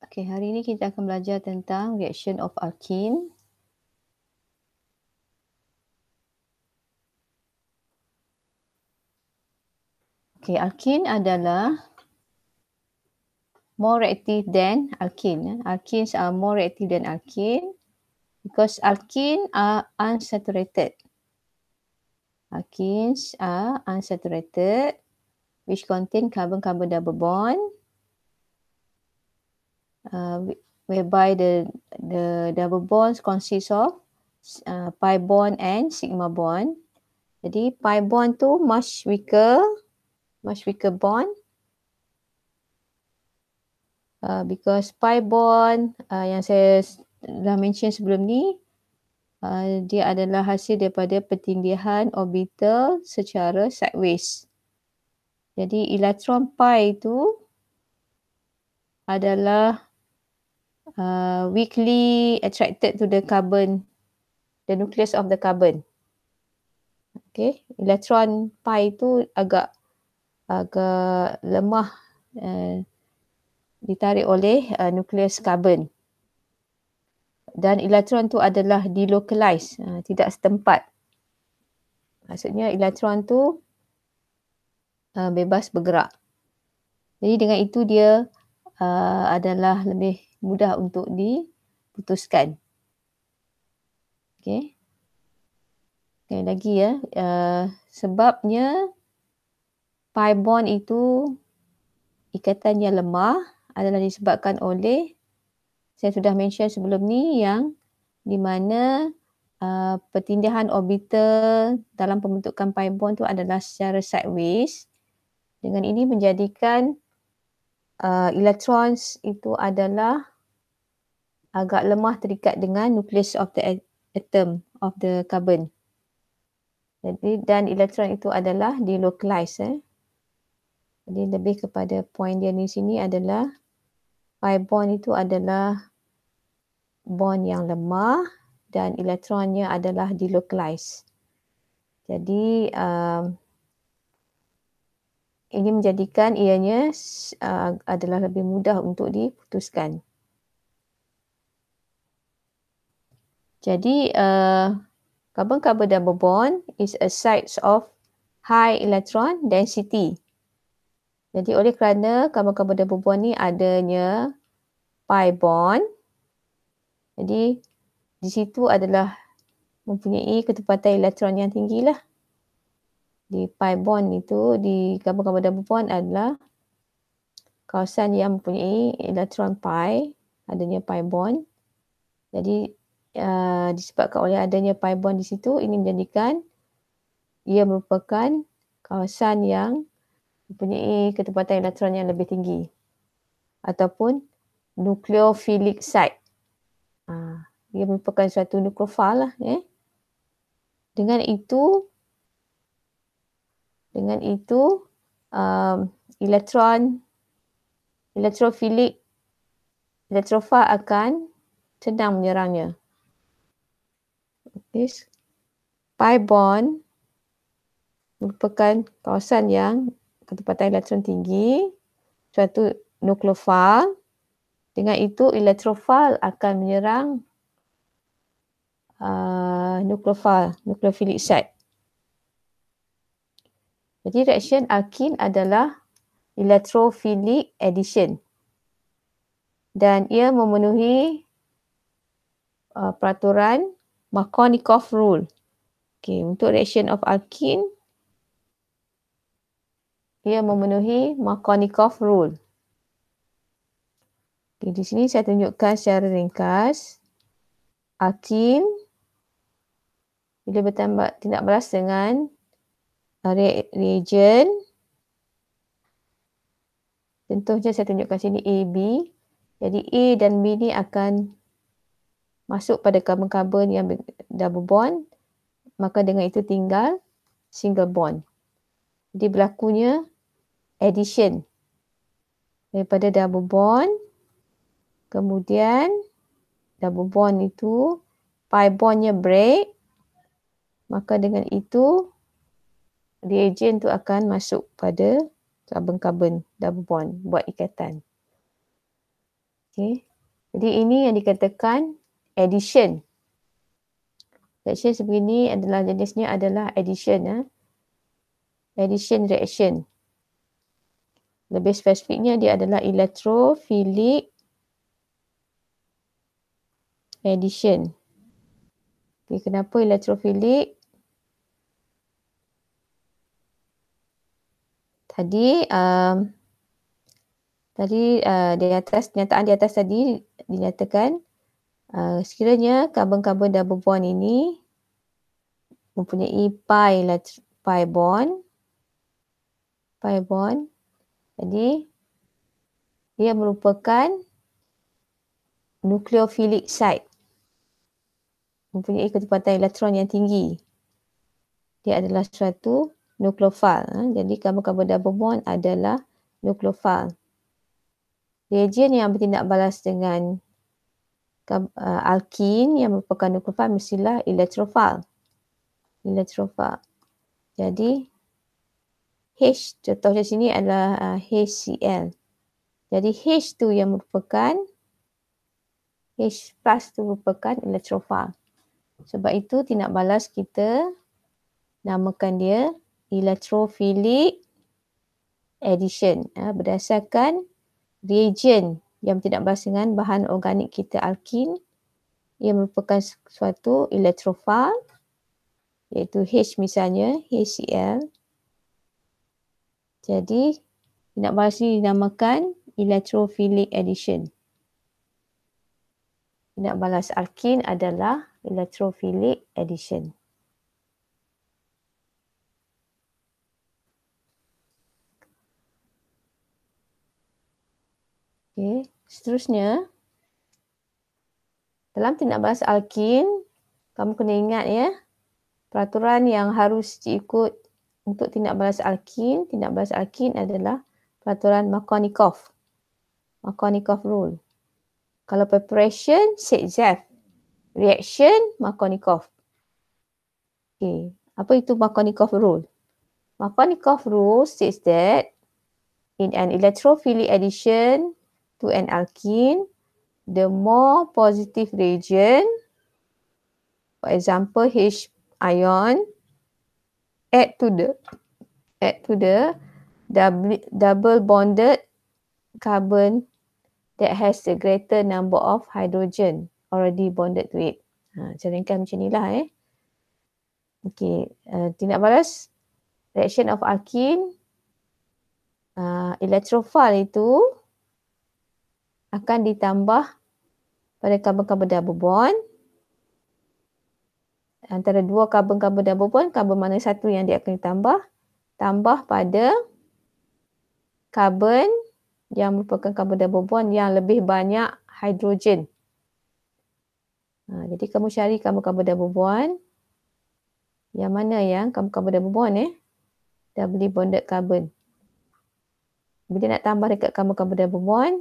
Okey, hari ini kita akan belajar tentang reaction of alkene. Okey, alkene adalah more reactive than alkene. Alkenes are more reactive than alkene because alkene are unsaturated. Alkenes are unsaturated, which contain carbon-carbon double bond, whereby the double bonds consist of pi bond and sigma bond. Jadi pi bond tu much weaker bond, because pi bond yang saya dah mention sebelum ni, dia adalah hasil daripada pertindihan orbital secara sideways. Jadi elektron pi itu adalah weakly attracted to the carbon, the nucleus of the carbon. Okay, elektron pi itu agak lemah ditarik oleh nukleus karbon. Dan elektron tu adalah delocalized, tidak setempat. Maksudnya elektron tu bebas bergerak. Jadi dengan itu dia adalah lebih mudah untuk diputuskan. Okey. Sekali lagi ya, sebabnya pi bond itu ikatannya lemah adalah disebabkan oleh, saya sudah mention sebelum ni, yang di mana pertindihan orbital dalam pembentukan pi bond tu adalah secara sideways. Dengan ini menjadikan electrons itu adalah agak lemah terikat dengan nucleus of the atom of the carbon. Jadi dan elektron itu adalah delocalized. Jadi lebih kepada point dia di sini adalah pi bond itu adalah bond yang lemah dan elektronnya adalah delocalized. Jadi ini menjadikan ianya adalah lebih mudah untuk diputuskan. Jadi carbon-carbon double bond is a site of high electron density. Jadi oleh kerana carbon-carbon double bond ni adanya pi bond, jadi di situ adalah mempunyai ketepatan elektron yang tinggi lah. Di pi bond itu, di carbon-carbon double bond adalah kawasan yang mempunyai elektron pi, adanya pi bond. Jadi disebabkan oleh adanya pi bond di situ, ini menjadikan ia merupakan kawasan yang mempunyai ketepatan elektron yang lebih tinggi ataupun nucleophilic site. Ia merupakan suatu nucleophile lah. Dengan itu electrophile akan senang menyerangnya. Okay. Pi bond merupakan kawasan yang ketepatan elektron tinggi, suatu nucleophile. Dengan itu electrophile akan menyerang nucleophilic site. Jadi reaction alkene adalah electrophilic addition dan ia memenuhi peraturan Markovnikov rule. Okay, untuk reaction of alkene, ia memenuhi Markovnikov rule. Okay, di sini saya tunjukkan secara ringkas. Alkene bila bertindak balas dengan reagen, contohnya saya tunjukkan sini A, B. Jadi A dan B ni akan masuk pada karbon-karbon yang double bond, maka dengan itu tinggal single bond. Jadi berlakunya addition daripada double bond, kemudian double bond itu pi bondnya break, maka dengan itu reagen tu akan masuk pada karbon-karbon double bond buat ikatan. Okay. Jadi ini yang dikatakan addition. Reaction sebegini adalah jenisnya adalah addition. Addition reaction. Lebih spesifiknya dia adalah electrophilic addition. Okay, kenapa electrophilic? Tadi di atas kenyataan di atas tadi dinyatakan sekiranya karbon-karbon double bond ini mempunyai pi bond. Jadi dia merupakan nucleophilic site. Mempunyai ketepatan elektron yang tinggi. Dia adalah suatu nukleofil. Jadi karbon-karbon double bond adalah nukleofil. Reagen yang bertindak balas dengan alkin yang merupakan nukleofil mestilah electrophile. Jadi H, contoh di sini adalah HCl. Jadi H tu yang merupakan H plus tu merupakan electrophile. Sebab itu tindak balas kita namakan dia electrophilic addition. Berdasarkan reagen yang tidak balas dengan bahan organik kita alkin, ia merupakan suatu electrophile, iaitu H misalnya, HCl. Jadi, tindak balas ini dinamakan electrophilic addition. Tindak balas alkin adalah electrophilic addition. Okay. Seterusnya, dalam tindak balas alkin, kamu kena ingat ya, peraturan yang harus diikut untuk tindak balas alkin adalah peraturan Markovnikov rule. Kalau preparation, Zaitsev. Reaction, Markovnikov. Okay. Apa itu Markovnikov rule? Markovnikov rule states that in an electrophilic addition to an alkene, the more positive reagent, for example H ion, add to the double bonded carbon that has the greater number of hydrogen already bonded to it. Cara macam inilah Okay, tindak balas reaction of alkene, electrophile itu akan ditambah pada karbon-karbon double bond. Antara dua karbon-karbon double bond, karbon mana satu yang dia akan tambah pada karbon yang merupakan karbon double bond yang lebih banyak hidrogen. Jadi kamu cari karbon-karbon double bond. Yang mana yang karbon-karbon double bond doubly bonded carbon. Bila nak tambah dekat karbon-karbon double bond,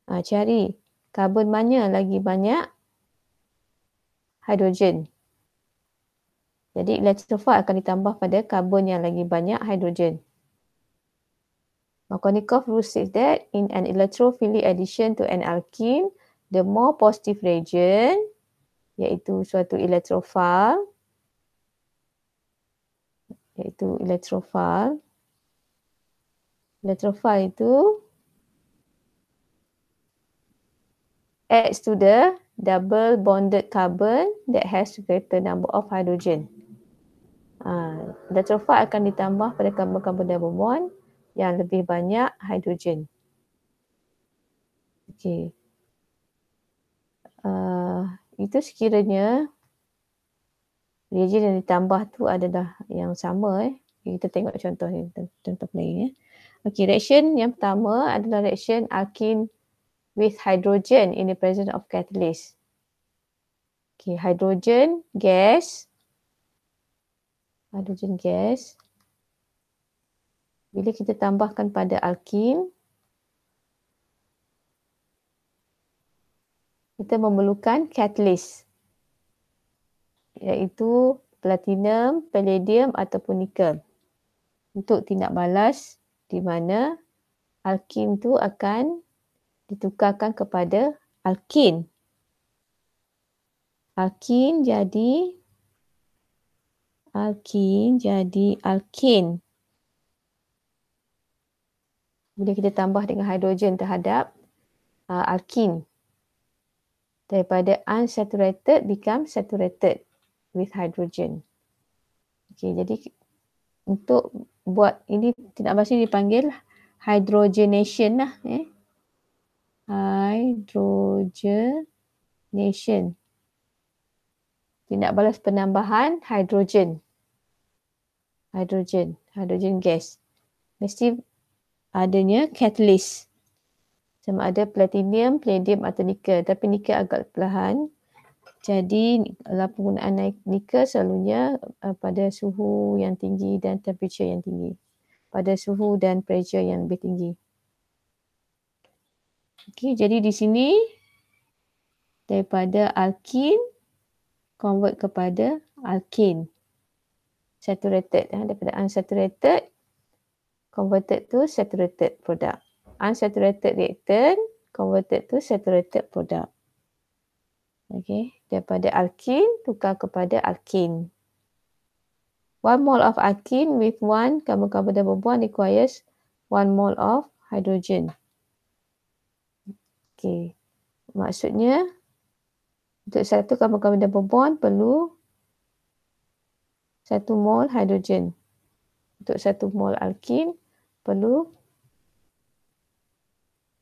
cari karbon mana lagi banyak hidrogen. Jadi electrophile akan ditambah pada karbon yang lagi banyak hidrogen. Markovnikov rule says that in an electrophilic addition to an alkene, the more positive reagent, iaitu suatu electrophile, electrophile itu adds to the double bonded carbon that has greater number of hydrogen. Electrophile akan ditambah pada karbon-karbon double bond yang lebih banyak hidrogen. Okey. Itu sekiranya reagen yang ditambah tu adalah yang sama. Kita tengok contoh ni, contoh lain. Okey, reaction yang pertama adalah reaction alkene with hydrogen in the presence of catalyst. Okey, hydrogen gas. Bila kita tambahkan pada alkene, kita memerlukan catalyst, iaitu platinum, palladium ataupun nikel untuk tindak balas di mana alkene tu akan ditukarkan kepada alkin. Alkin jadi alkin. Bila kita tambah dengan hidrogen terhadap alkin. Daripada unsaturated become saturated with hydrogen. Okey, jadi untuk buat ini tindak balas ini dipanggil hydrogenation lah. Hydrogenation. Tindak balas penambahan hidrogen. Hidrogen gas. Mesti adanya catalyst. Sama ada platinum, palladium atau nikel. Tapi nikel agak perlahan. Jadi penggunaan nikel selalunya pada suhu yang tinggi dan temperature yang tinggi. Pada suhu dan pressure yang lebih tinggi. Okey, jadi di sini daripada alkin convert kepada alkane. Saturated. Daripada unsaturated converted to saturated product. Unsaturated reactant converted to saturated product. Okay. Daripada alkin tukar kepada alkane. 1 mole of alkene with 1 carbon-carbon double bond requires 1 mole of hydrogen. Okay. Maksudnya untuk satu carbon-carbon double bond perlu 1 mole hydrogen. Untuk 1 mole alkene perlu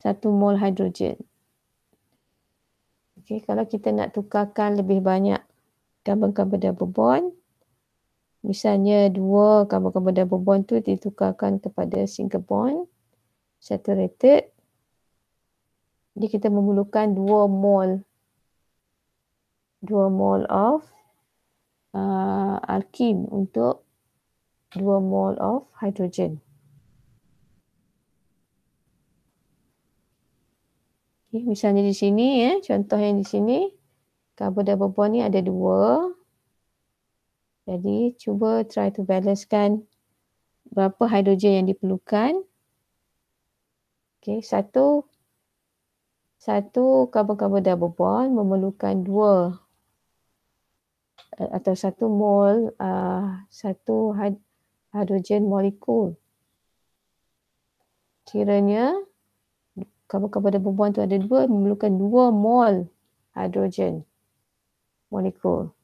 1 mole hydrogen. Okay, kalau kita nak tukarkan lebih banyak carbon-carbon double bond, misalnya 2 carbon-carbon double bond tu ditukarkan kepada single bond saturated, jadi kita memerlukan 2 mole of alkene untuk 2 mole of hydrogen. Okay, misalnya di sini contoh yang di sini carbon double bond ni ada 2. Jadi cuba try to balancekan berapa hidrogen yang diperlukan. Okay, satu carbon-carbon double bond memerlukan 2 atau 1 mole 1 hidrogen molekul. Kiranya carbon-carbon double bond tu ada 2, memerlukan 2 mole hidrogen molekul.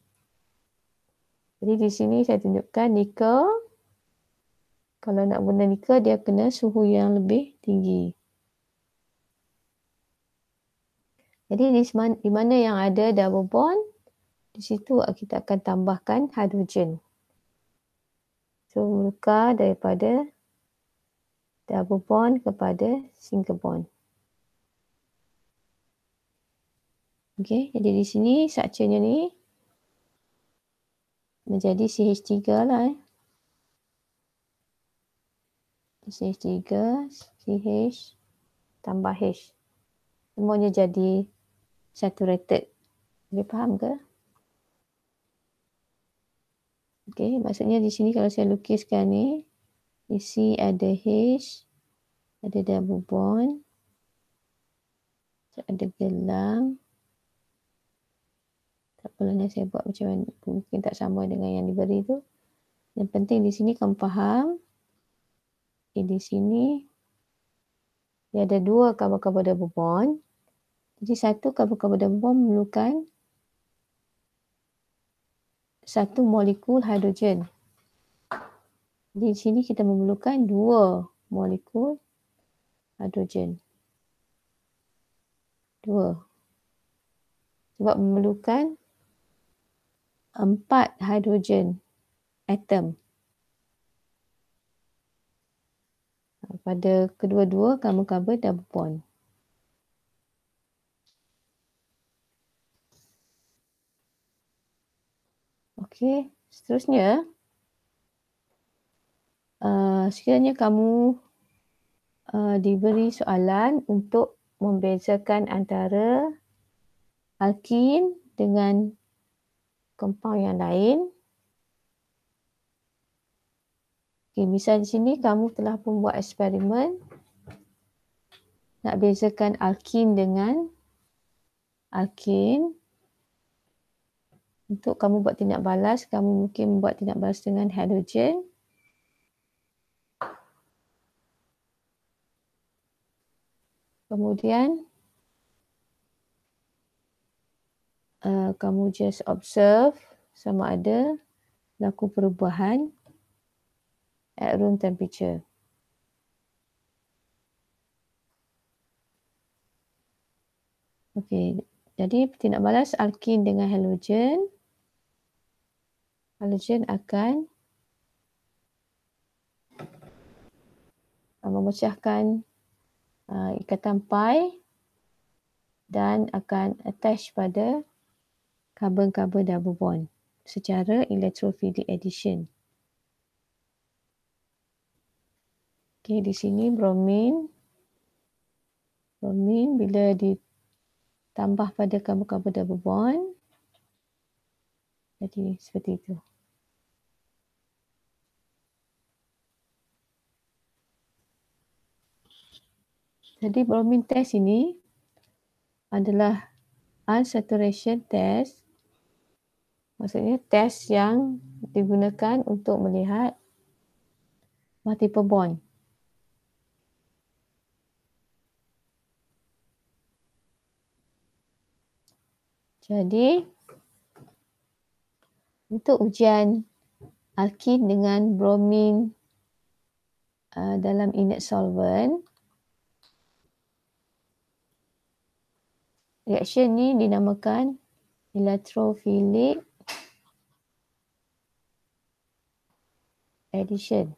Jadi di sini saya tunjukkan nikel. Kalau nak guna nikel dia kena suhu yang lebih tinggi. Jadi di mana yang ada double bond, di situ kita akan tambahkan hidrogen. So menukar daripada double bond kepada single bond. Okey, jadi di sini structure-nya ni menjadi CH3 lah. CH3, CH tambah H. Semuanya jadi saturated. Boleh faham ke? Okey, maksudnya di sini kalau saya lukiskan ni, isi ada H, ada double bond, ada gelang. Tak apalah ni saya buat macam mana, mungkin tak sama dengan yang diberi tu. Yang penting di sini kamu faham. Okay, di sini dia ada 2 carbon-carbon double bond. Jadi satu carbon-carbon double bond memerlukan 1 molekul hidrogen. Di sini kita memerlukan 2 molekul hidrogen. 2. Sebab memerlukan 4 hidrogen atom. Pada kedua-dua carbon-carbon double bond. Okey, seterusnya sekiranya kamu diberi soalan untuk membezakan antara alkene dengan compound yang lain. Okay, misal di sini kamu telah membuat eksperimen nak bezakan alkin dengan alkin, untuk kamu buat tindak balas, kamu mungkin buat tindak balas dengan halogen. Kemudian kamu just observe sama ada berlaku perubahan at room temperature. Okey, jadi tindak balas alkin dengan halogen. Halogen akan memecahkan ikatan pi dan akan attach pada karbon-karbon double bond secara electrophilic addition. Okey, di sini bromin bila ditambah pada karbon-karbon double bond jadi seperti itu. Jadi bromin test ini adalah unsaturation test. Maksudnya test yang digunakan untuk melihat multiple bond. Jadi untuk ujian alkin dengan bromin dalam inert solvent, reaction ni dinamakan electrophilic addition.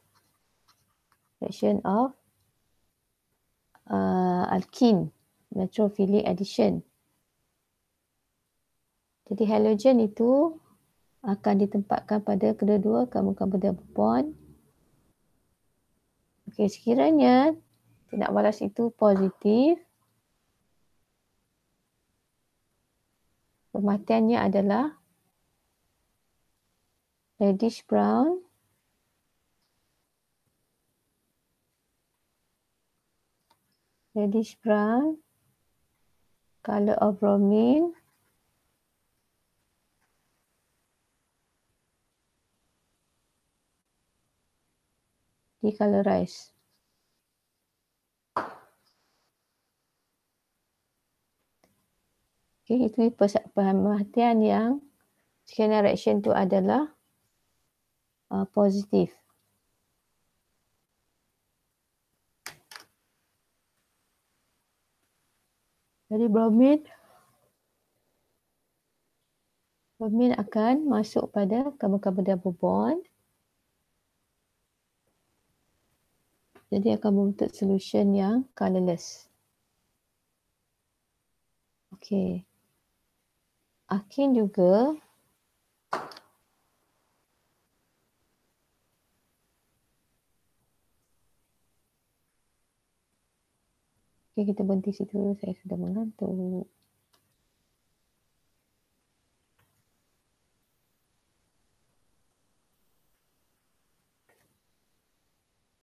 Reaction of alkin, electrophilic addition. Jadi halogen itu akan ditempatkan pada kedua-dua karbon-karbon double bond. Okey, sekiranya tindak balas itu positif, pematiannya adalah reddish brown, color of bromine, decolorized. Okay, itu perhatian yang sekiranya reaction itu adalah positif. Jadi bromin akan masuk pada karbon-karbon double bond. Jadi akan membentuk solution yang colorless. Okey. Alkin juga okey, kita berhenti situ, saya sudah mengantuk.